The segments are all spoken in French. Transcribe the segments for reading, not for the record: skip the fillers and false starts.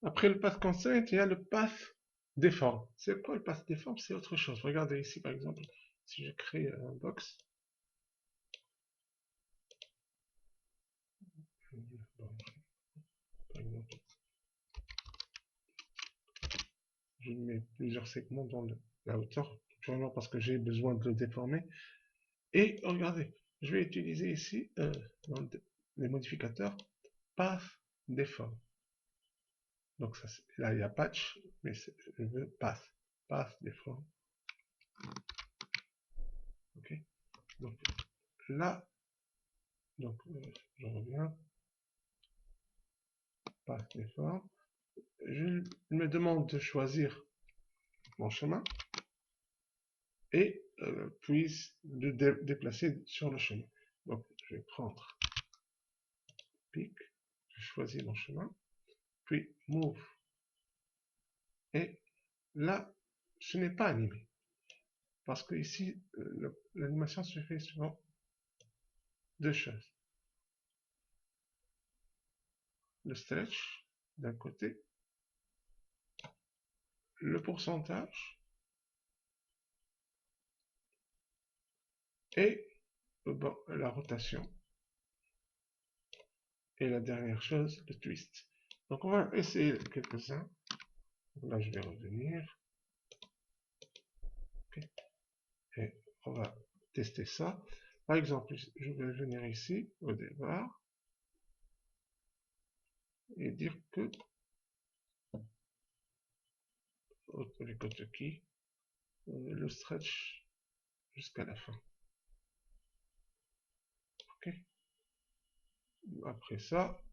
Après le path constraint, il y a le path deform. C'est quoi le path deform? C'est autre chose. Regardez ici, par exemple, si je crée un box, bon, par exemple, je mets plusieurs segments dans la hauteur, purement parce que j'ai besoin de le déformer. Et regardez, je vais utiliser ici, dans les modificateurs, path deform. Donc ça, là, il y a patch, mais je veux path deform. Ok. Donc là, donc je reviens, path deform. Je me demande de choisir mon chemin et puis de déplacer sur le chemin. Donc je vais prendre pick, je choisis mon chemin, puis move. Et là, ce n'est pas animé. Parce que ici, l'animation se fait sur deux choses. Le stretch d'un côté, le pourcentage et bon, la rotation. Et la dernière chose, le twist. Donc on va essayer quelques-uns. Là, je vais revenir. Okay. Et on va tester ça. Par exemple, je vais venir ici au départ et dire que les codes qui le stretch jusqu'à la fin. Ok. Après ça,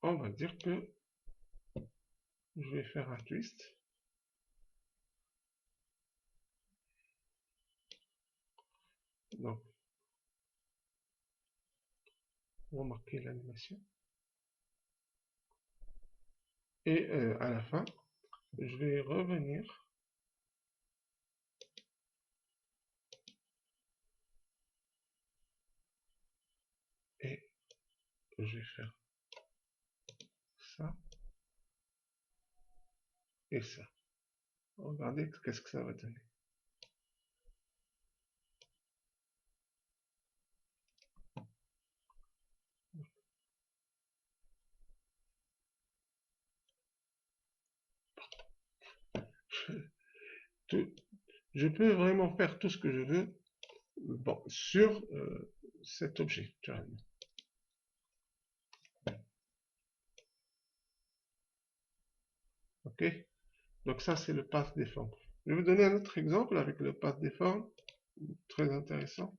on va dire que je vais faire un twist. Donc, remarquez l'animation. Et à la fin, je vais revenir et je vais faire ça et ça. Regardez qu'est-ce que ça va donner. Tout, je peux vraiment faire tout ce que je veux bon, sur cet objet. Ok. Donc ça, c'est le path deform. Je vais vous donner un autre exemple avec le path deform. Très intéressant.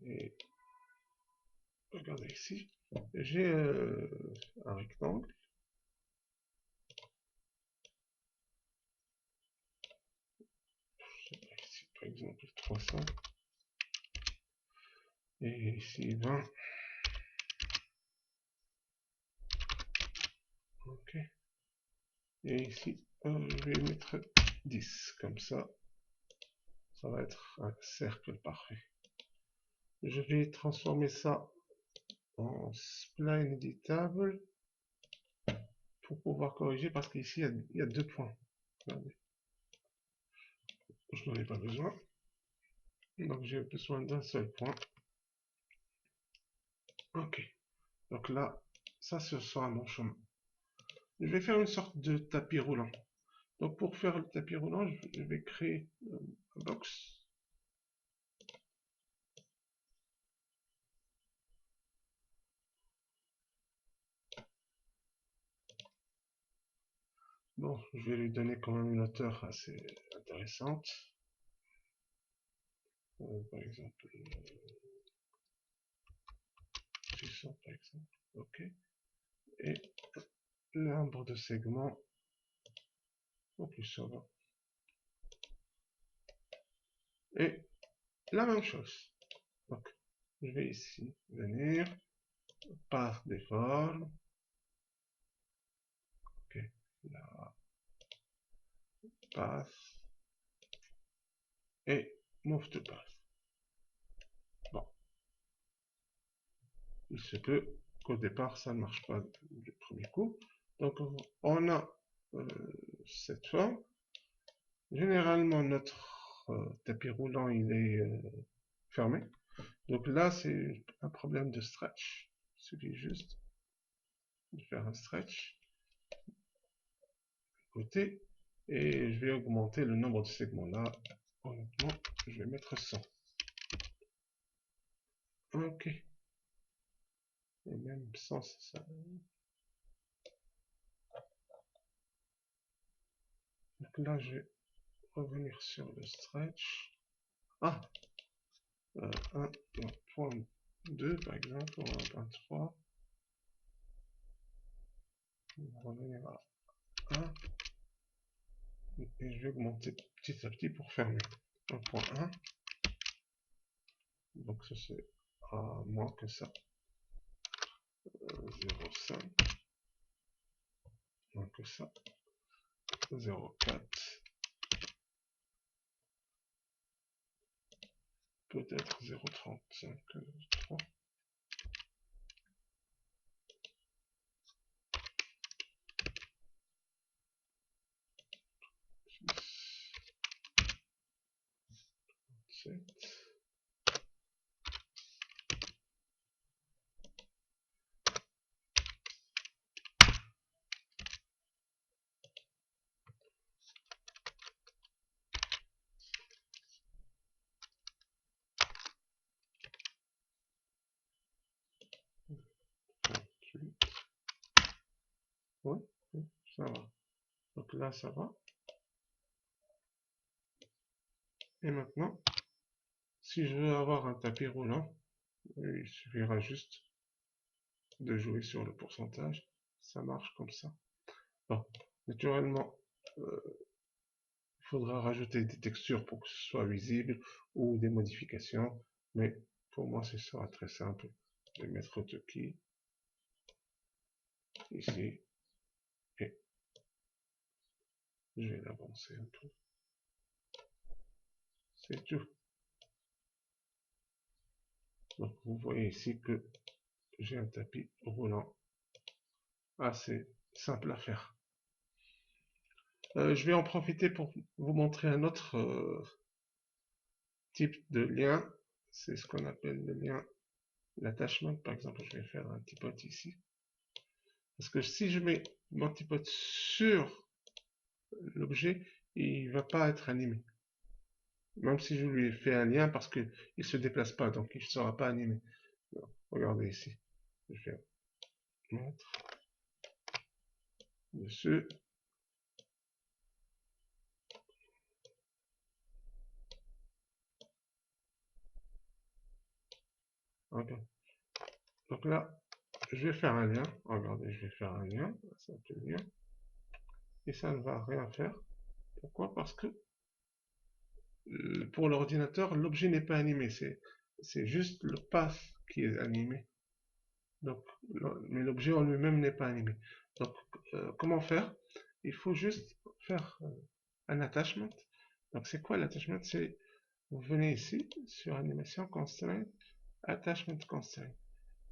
Et regardez ici. J'ai un rectangle. Ici, par exemple, 300. Et ici, 20. Ok. Et ici, je vais mettre 10. Comme ça va être un cercle parfait. Je vais transformer ça en spline éditable pour pouvoir corriger parce qu'ici il y a deux points. Regardez. Je n'en ai pas besoin. Donc j'ai besoin d'un seul point. Ok. Donc là, ça ce sera mon chemin. Je vais faire une sorte de tapis roulant. Donc pour faire le tapis roulant, je vais créer un box. Bon, je vais lui donner quand même une hauteur assez intéressante. Par exemple, 600 par exemple. Ok. Et l'arbre de segments, en plus ça va. Et la même chose. Donc, je vais ici venir, path deform. Ok, là, path. Et move to path. il se peut qu'au départ ça ne marche pas du premier coup. Donc on a cette forme. Généralement notre tapis roulant il est fermé. Donc là c'est un problème de stretch. Il suffit juste de faire un stretch côté et je vais augmenter le nombre de segments là. Honnêtement, je vais mettre 100. Ok. Et même sans ça. Donc là, je vais revenir sur le stretch. Ah, 1.2 par exemple, ou 1.3. On va revenir à 1. Et je vais augmenter petit à petit pour fermer. 1.1. Donc ça c'est à moins que ça. 0.5. Moins que ça. 0.4. Peut-être 0.35. 3. 7. 28. Ouais, ça va. Donc là, ça va. Et maintenant, si je veux avoir un tapis roulant, il suffira juste de jouer sur le pourcentage. Ça marche comme ça. Bon, naturellement, il faudra rajouter des textures pour que ce soit visible ou des modifications. Mais pour moi, ce sera très simple. Je vais mettre Hotkey ici et je vais l'avancer un peu. C'est tout. Donc vous voyez ici que j'ai un tapis roulant assez simple à faire. Je vais en profiter pour vous montrer un autre type de lien. C'est ce qu'on appelle le lien l'attachment. Par exemple, je vais faire un petit pot ici. Parce que si je mets mon petit pot sur l'objet, il ne va pas être animé. Même si je lui ai fait un lien parce qu'il ne se déplace pas, donc il ne sera pas animé. Alors, regardez ici. Je vais mettre dessus. Okay. Donc là, je vais faire un lien. Regardez, je vais faire un lien. Ça s'appelle lien. Et ça ne va rien faire. Pourquoi? Parce que pour l'ordinateur, l'objet n'est pas animé. C'est juste le path qui est animé. Donc, mais l'objet en lui-même n'est pas animé. Donc, comment faire? Il faut juste faire un attachment. Donc, c'est quoi l'attachment? C'est, vous venez ici sur animation constraint, attachment constraint,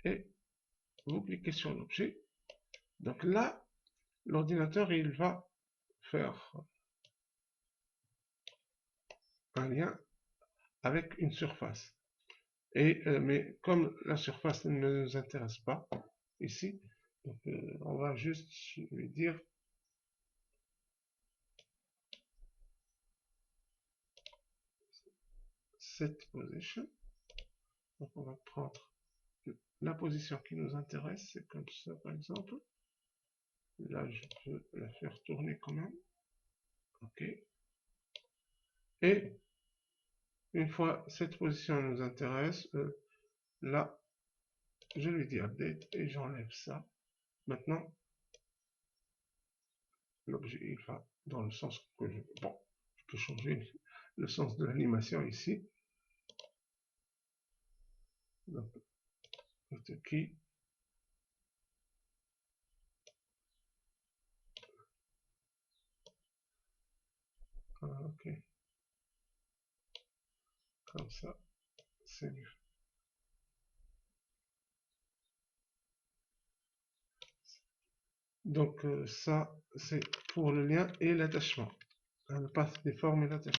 et vous cliquez sur l'objet. Donc là, l'ordinateur il va faire un lien avec une surface. Et mais comme la surface ne nous intéresse pas ici, donc, on va juste lui dire set position. Donc on va prendre la position qui nous intéresse, c'est comme ça par exemple. Là je peux la faire tourner quand même. Ok. Et une fois cette position nous intéresse, là je lui dis update et j'enlève ça. Maintenant l'objet il va dans le sens que je veux. Bon, je peux changer le sens de l'animation ici. Donc, qui ok, comme ça, c'est mieux. Donc ça, c'est pour le lien et l'attachement. Le path des formes et l'attachement.